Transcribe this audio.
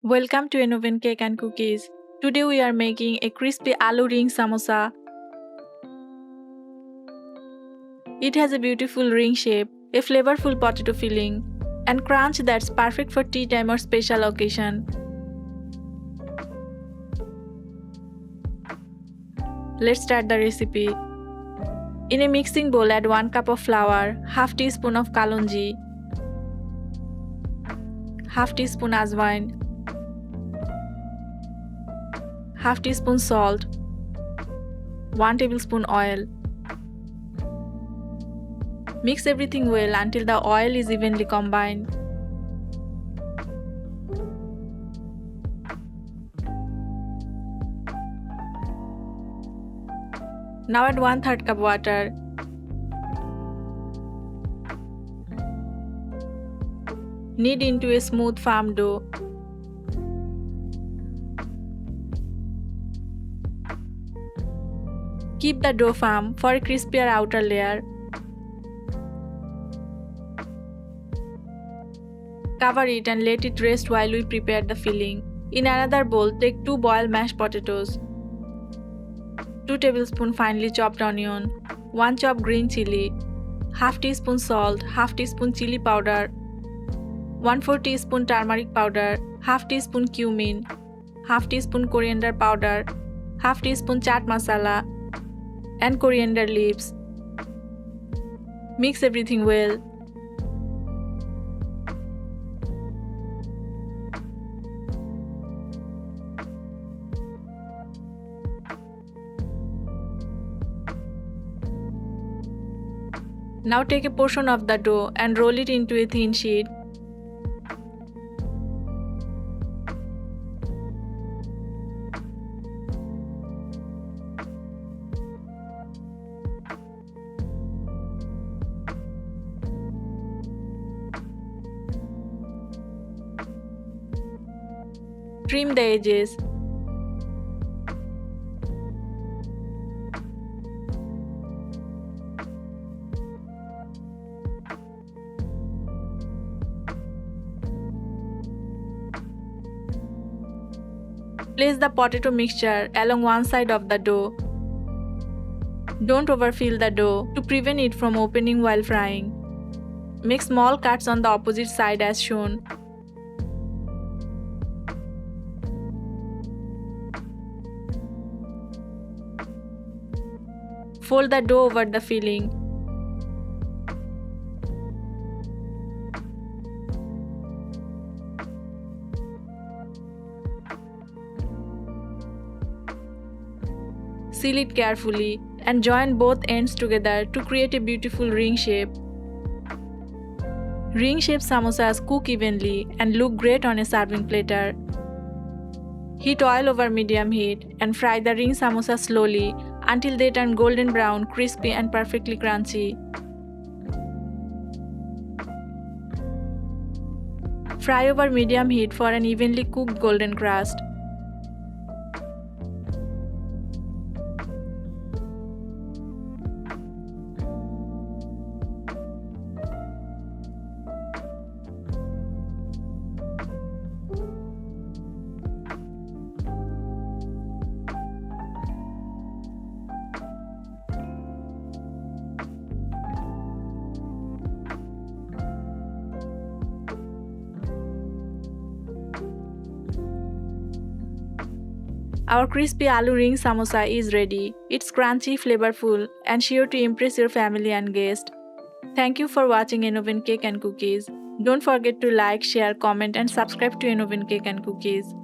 Welcome to Oven Cake and Cookies. Today we are making a crispy aloo ring samosa. It has a beautiful ring shape, a flavorful potato filling, and crunch that's perfect for tea time or special occasion. Let's start the recipe. In a mixing bowl, add 1 cup of flour, half teaspoon of kalonji, half teaspoon ajwain, half teaspoon salt, 1 tablespoon oil. Mix everything well until the oil is evenly combined. Now add 1/3 cup water. Knead into a smooth firm dough. Keep the dough firm for a crispier outer layer. Cover it and let it rest while we prepare the filling. In another bowl, take 2 boiled mashed potatoes, 2 tablespoons finely chopped onion, 1 chopped green chili, half teaspoon salt, half teaspoon chili powder, 1/4 teaspoon turmeric powder, half teaspoon cumin, half teaspoon coriander powder, half teaspoon chaat masala, and coriander leaves. Mix everything well. Now take a portion of the dough and roll it into a thin sheet. Trim the edges. Place the potato mixture along one side of the dough. Don't overfill the dough to prevent it from opening while frying. Make small cuts on the opposite side as shown. Fold the dough over the filling. Seal it carefully and join both ends together to create a beautiful ring shape. Ring-shaped samosas cook evenly and look great on a serving platter. Heat oil over medium heat and fry the ring samosa slowly until they turn golden brown, crispy and perfectly crunchy. Fry over medium heat for an evenly cooked golden crust. Our crispy aloo ring samosa is ready. It's crunchy, flavorful, and sure to impress your family and guests. Thank you for watching Oven Cake and Cookies. Don't forget to like, share, comment, and subscribe to Oven Cake and Cookies.